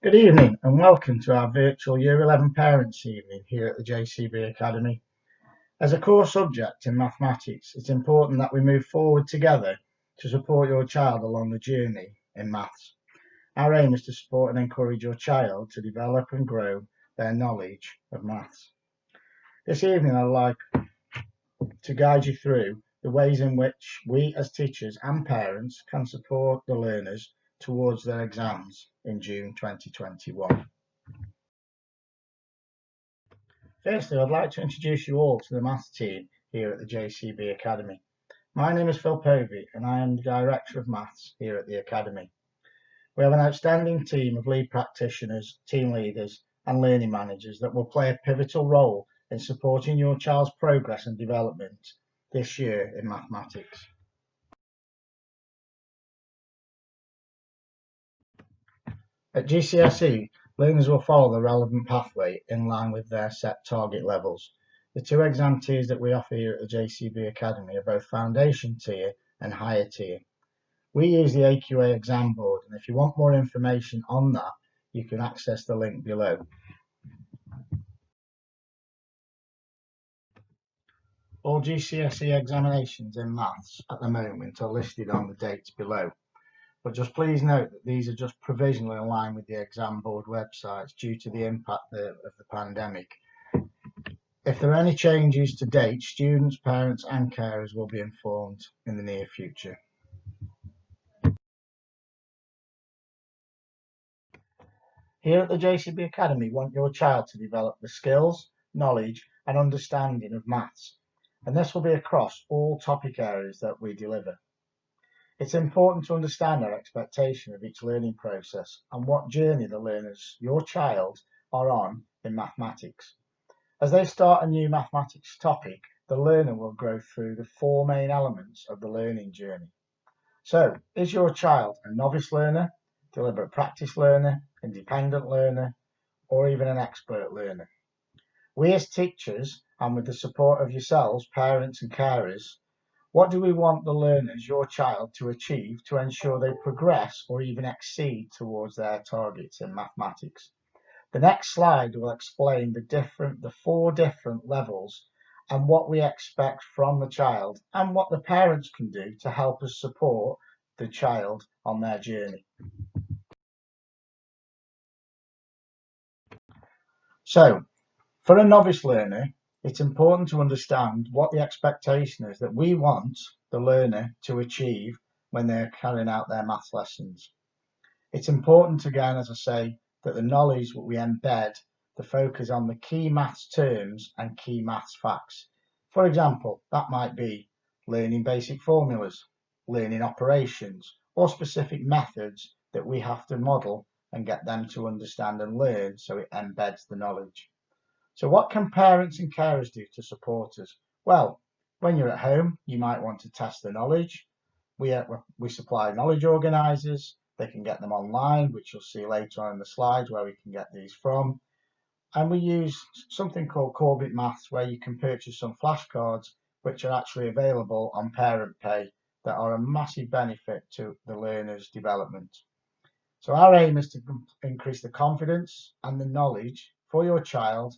Good evening and welcome to our virtual Year 11 Parents Evening here at the JCB Academy. As a core subject in mathematics, it's important that we move forward together to support your child along the journey in maths. Our aim is to support and encourage your child to develop and grow their knowledge of maths. This evening I'd like to guide you through the ways in which we as teachers and parents can support the learners towards their exams in June 2021. Firstly, I'd like to introduce you all to the maths team here at the JCB Academy. My name is Phil Povey and I am the Director of Maths here at the Academy. We have an outstanding team of lead practitioners, team leaders and learning managers that will play a pivotal role in supporting your child's progress and development this year in mathematics. At GCSE, learners will follow the relevant pathway in line with their set target levels. The two exam tiers that we offer here at the JCB Academy are both foundation tier and higher tier. We use the AQA exam board, and if you want more information on that, you can access the link below. All GCSE examinations in maths at the moment are listed on the dates below. But just please note that these are just provisionally aligned with the exam board websites due to the impact of the pandemic. If there are any changes to date, students, parents and carers will be informed in the near future. Here at the JCB Academy, we want your child to develop the skills, knowledge and understanding of maths, and this will be across all topic areas that we deliver. It's important to understand our expectation of each learning process and what journey the learners, your child, are on in mathematics. As they start a new mathematics topic, the learner will go through the four main elements of the learning journey. So, is your child a novice learner, deliberate practice learner, independent learner, or even an expert learner? We as teachers, and with the support of yourselves, parents and carers, what do we want the learners, your child, to achieve to ensure they progress or even exceed towards their targets in mathematics? The next slide will explain the four different levels and what we expect from the child and what the parents can do to help us support the child on their journey. So, for a novice learner, it's important to understand what the expectation is that we want the learner to achieve when they're carrying out their maths lessons. It's important, again, as I say, that the knowledge that we embed the focus on the key maths terms and key maths facts. For example, that might be learning basic formulas, learning operations, or specific methods that we have to model and get them to understand and learn so it embeds the knowledge. So what can parents and carers do to support us? Well, when you're at home, you might want to test the knowledge. We supply knowledge organisers. They can get them online, which you'll see later on in the slides where we can get these from. And we use something called Corbett Maths, where you can purchase some flashcards, which are actually available on Parent Pay, that are a massive benefit to the learner's development. So our aim is to increase the confidence and the knowledge for your child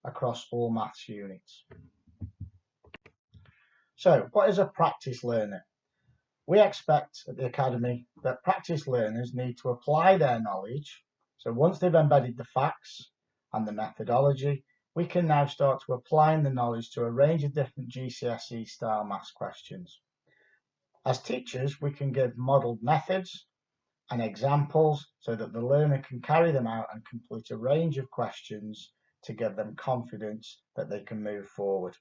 across all maths units. So what is a practice learner? We expect at the Academy that practice learners need to apply their knowledge. So once they've embedded the facts and the methodology, we can now start to applying the knowledge to a range of different GCSE style maths questions. As teachers, we can give modelled methods and examples so that the learner can carry them out and complete a range of questions to give them confidence that they can move forward.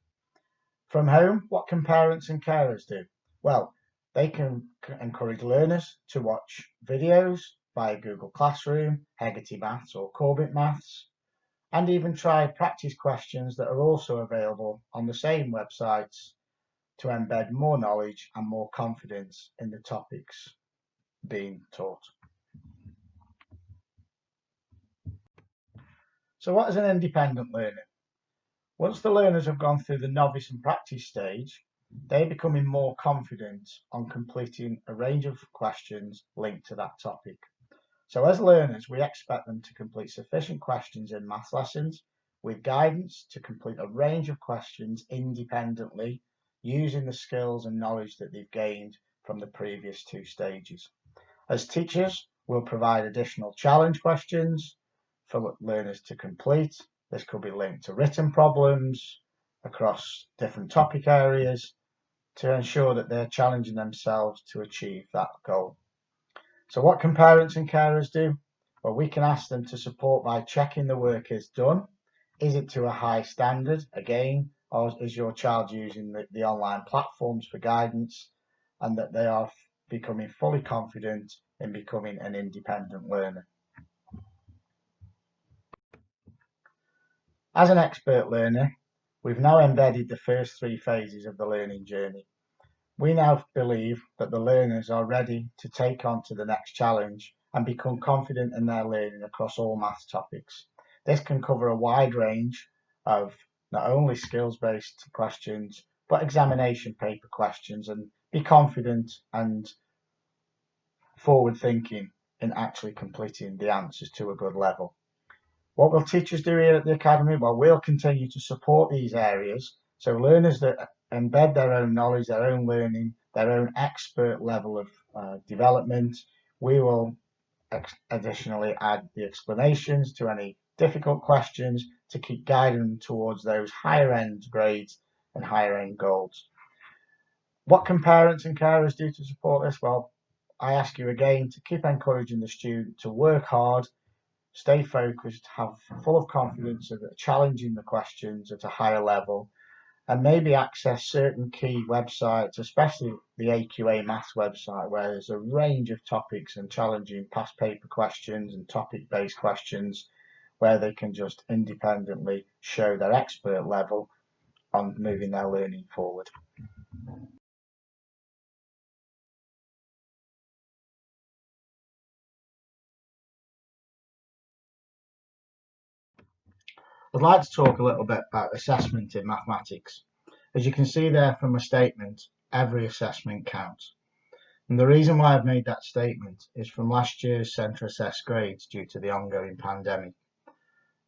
From home, what can parents and carers do? Well, they can encourage learners to watch videos via Google Classroom, Hegarty Maths or Corbett Maths, and even try practice questions that are also available on the same websites to embed more knowledge and more confidence in the topics being taught. So what is an independent learner? Once the learners have gone through the novice and practice stage, they're becoming more confident on completing a range of questions linked to that topic. So as learners, we expect them to complete sufficient questions in maths lessons with guidance to complete a range of questions independently using the skills and knowledge that they've gained from the previous two stages. As teachers, we'll provide additional challenge questions for learners to complete. This could be linked to written problems across different topic areas to ensure that they're challenging themselves to achieve that goal. So what can parents and carers do? Well, we can ask them to support by checking the work is done. Is it to a high standard, again, or is your child using the online platforms for guidance, and that they are becoming fully confident in becoming an independent learner. As an expert learner, we've now embedded the first three phases of the learning journey. We now believe that the learners are ready to take on to the next challenge and become confident in their learning across all maths topics. This can cover a wide range of not only skills-based questions, but examination paper questions, and be confident and forward-thinking in actually completing the answers to a good level. What will teachers do here at the Academy? Well, we'll continue to support these areas. So learners that embed their own knowledge, their own learning, their own expert level of development, we will additionally add the explanations to any difficult questions to keep guiding them towards those higher end grades and higher end goals. What can parents and carers do to support this? Well, I ask you again to keep encouraging the student to work hard, stay focused, have full of confidence of challenging the questions at a higher level, and maybe access certain key websites, especially the AQA Maths website, where there's a range of topics and challenging past paper questions and topic-based questions where they can just independently show their expert level on moving their learning forward. I'd like to talk a little bit about assessment in mathematics. As you can see there from my statement, every assessment counts. And the reason why I've made that statement is from last year's centre assessed grades due to the ongoing pandemic.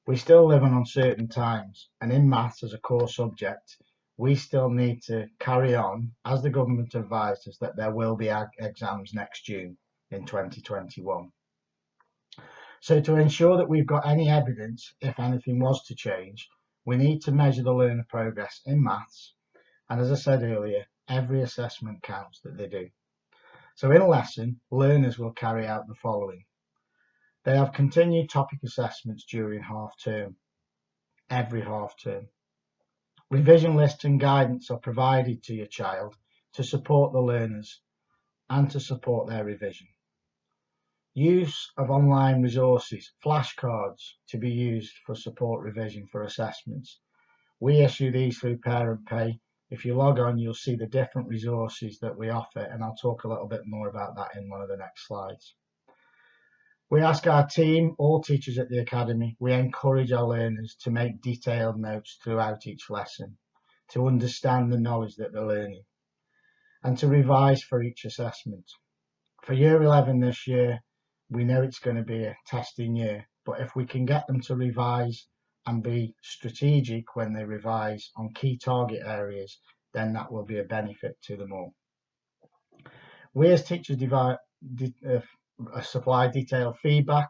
We still live in uncertain times, and in maths as a core subject, we still need to carry on, as the government advised us, that there will be exams next June in 2021. So to ensure that we've got any evidence, if anything was to change, we need to measure the learner progress in maths. And as I said earlier, every assessment counts that they do. So in a lesson, learners will carry out the following. They have continued topic assessments during half term, every half term. Revision lists and guidance are provided to your child to support the learners and to support their revision. Use of online resources, flashcards, to be used for support revision for assessments. We issue these through Parent Pay. If you log on, you'll see the different resources that we offer, and I'll talk a little bit more about that in one of the next slides. We ask our team, all teachers at the Academy, we encourage our learners to make detailed notes throughout each lesson, to understand the knowledge that they're learning, and to revise for each assessment. For Year 11 this year, we know it's going to be a testing year, but if we can get them to revise and be strategic when they revise on key target areas, then that will be a benefit to them all. We as teachers supply detailed feedback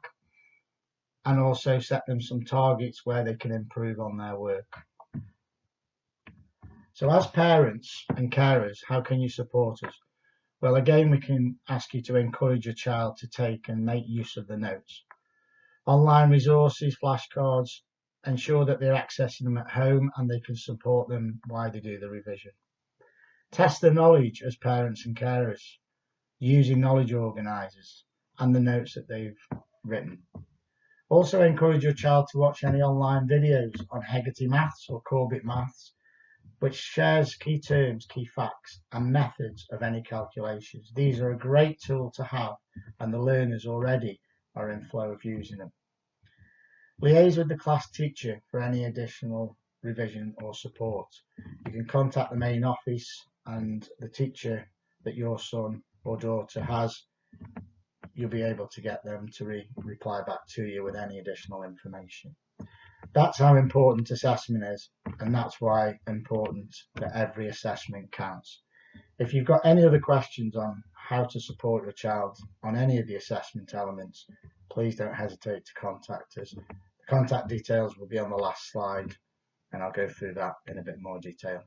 and also set them some targets where they can improve on their work. So as parents and carers, how can you support us? Well, again, we can ask you to encourage your child to take and make use of the notes. Online resources, flashcards, ensure that they're accessing them at home and they can support them while they do the revision. Test the knowledge as parents and carers using knowledge organisers and the notes that they've written. Also encourage your child to watch any online videos on Hegarty Maths or Corbett Maths, which shares key terms, key facts and methods of any calculations. These are a great tool to have, and the learners already are in flow of using them. Liaise with the class teacher for any additional revision or support. You can contact the main office, and the teacher that your son or daughter has you'll be able to get them to reply back to you with any additional information. That's how important assessment is, and that's why important that every assessment counts. If you've got any other questions on how to support your child on any of the assessment elements, please don't hesitate to contact us. The contact details will be on the last slide, and I'll go through that in a bit more detail.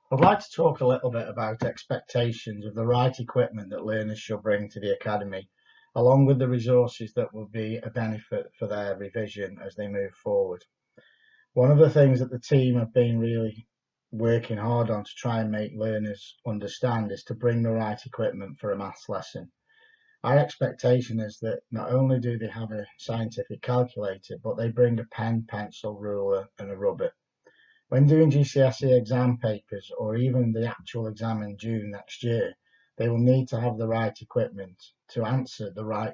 I'd like to talk a little bit about expectations of the right equipment that learners should bring to the Academy, along with the resources that will be a benefit for their revision as they move forward. One of the things that the team have been really working hard on to try and make learners understand is to bring the right equipment for a maths lesson. Our expectation is that not only do they have a scientific calculator, but they bring a pen, pencil, ruler and a rubber. When doing GCSE exam papers, or even the actual exam in June next year, they will need to have the right equipment to answer the right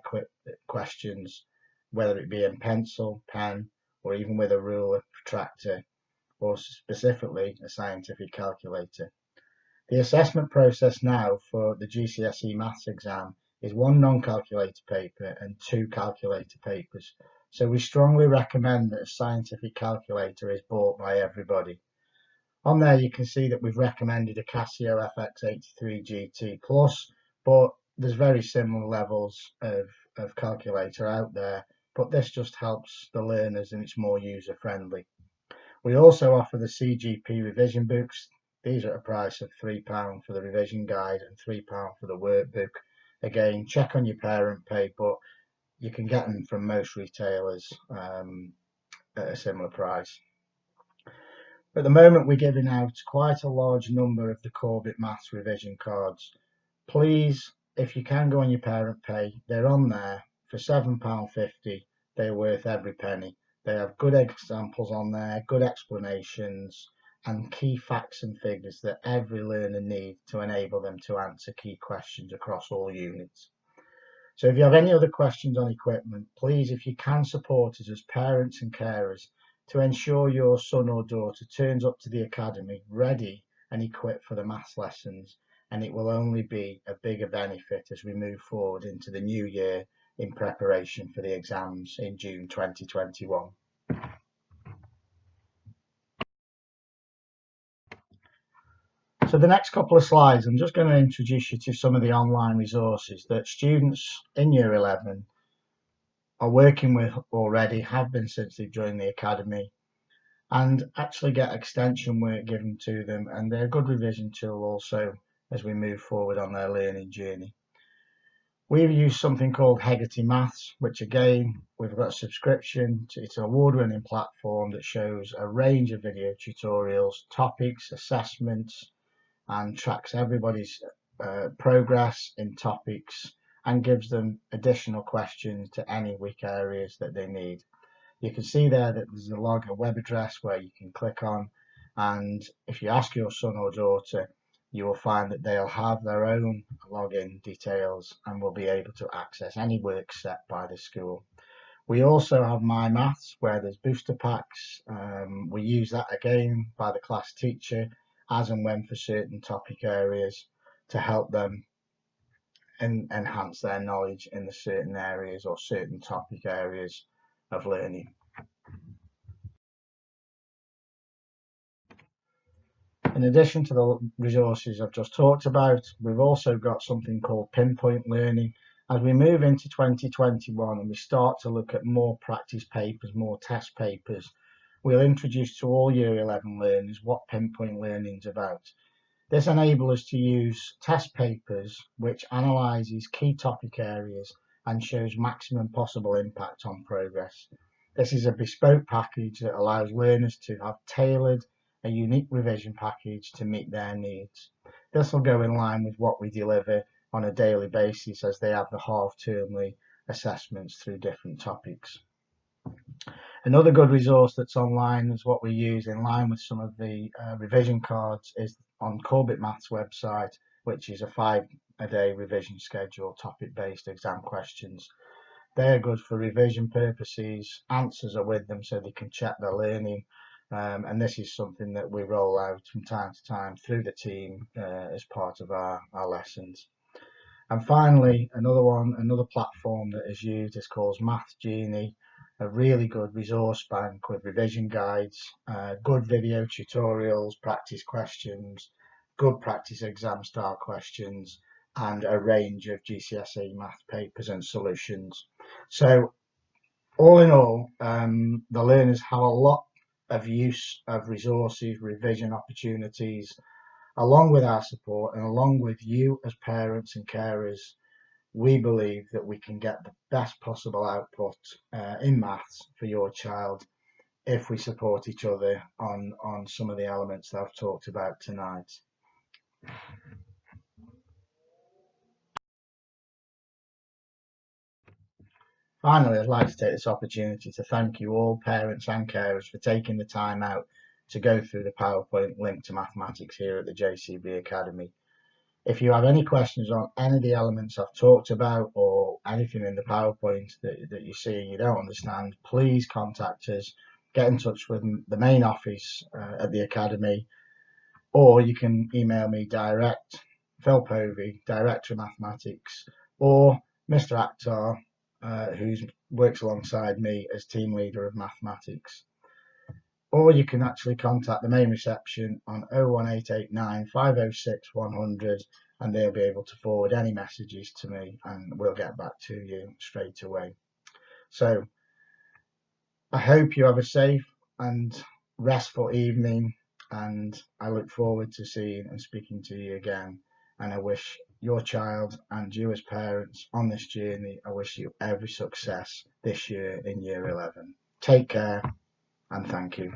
questions, whether it be in pencil, pen, or even with a ruler, protractor, or specifically a scientific calculator. The assessment process now for the GCSE maths exam is 1 non-calculator paper and 2 calculator papers. So we strongly recommend that a scientific calculator is bought by everybody. On there you can see that we've recommended a Casio FX83 GT Plus, but there's very similar levels of calculator out there, but this just helps the learners and it's more user friendly. We also offer the CGP revision books. These are at a price of £3 for the revision guide and £3 for the workbook. Again, check on your parent pay, but you can get them from most retailers at a similar price. At the moment, we're giving out quite a large number of the Corbett Maths revision cards. Please, if you can go on your parent pay, they're on there for £7.50. They're worth every penny. They have good examples on there, good explanations, and key facts and figures that every learner needs to enable them to answer key questions across all units. So if you have any other questions on equipment, please, if you can, support us as parents and carers to ensure your son or daughter turns up to the Academy ready and equipped for the maths lessons, and it will only be a bigger benefit as we move forward into the new year in preparation for the exams in June 2021. So the next couple of slides, I'm just going to introduce you to some of the online resources that students in Year 11 are working with already, have been since they've joined the Academy, and actually get extension work given to them, and they're a good revision tool also as we move forward on their learning journey. We've used something called Hegarty Maths, which again, we've got a subscription to. It's an award-winning platform that shows a range of video tutorials, topics, assessments, and tracks everybody's progress in topics and gives them additional questions to any weak areas that they need. You can see there that there's a web address where you can click on, and if you ask your son or daughter, you will find that they'll have their own login details and will be able to access any work set by the school. We also have My Maths, where there's booster packs. We use that again by the class teacher as and when for certain topic areas to help them and enhance their knowledge in the certain areas or certain topic areas of learning. In addition to the resources I've just talked about, we've also got something called Pinpoint Learning. As we move into 2021 and we start to look at more practice papers, more test papers, we'll introduce to all Year 11 learners what Pinpoint Learning is about. This enables us to use test papers which analyses key topic areas and shows maximum possible impact on progress. This is a bespoke package that allows learners to have tailored a unique revision package to meet their needs. This will go in line with what we deliver on a daily basis as they have the half-termly assessments through different topics. Another good resource that's online is what we use in line with some of the revision cards is on Corbett Maths website, which is a 5-a-day revision schedule, topic-based exam questions. They're good for revision purposes. Answers are with them so they can check their learning. And this is something that we roll out from time to time through the team as part of our lessons. And finally, another platform that is used is called Math Genie, a really good resource bank with revision guides, good video tutorials, practice questions, good practice exam style questions, and a range of GCSE math papers and solutions. So all in all, the learners have a lot of use of resources, revision opportunities, along with our support and along with you as parents and carers. We believe that we can get the best possible output in maths for your child if we support each other on some of the elements that I've talked about tonight. Finally, I'd like to take this opportunity to thank you all, parents and carers, for taking the time out to go through the PowerPoint linked to mathematics here at the JCB Academy. If you have any questions on any of the elements I've talked about or anything in the PowerPoint that you see and you don't understand, please contact us, get in touch with the main office at the Academy, or you can email me direct, Phil Povey, Director of Mathematics, or Mr. Akhtar, who works alongside me as Team Leader of Mathematics. Or you can actually contact the main reception on 01889 506 100 and they'll be able to forward any messages to me and we'll get back to you straight away. So I hope you have a safe and restful evening, and I look forward to seeing and speaking to you again. And I wish your child and you as parents on this journey, I wish you every success this year in year 11. Take care and thank you.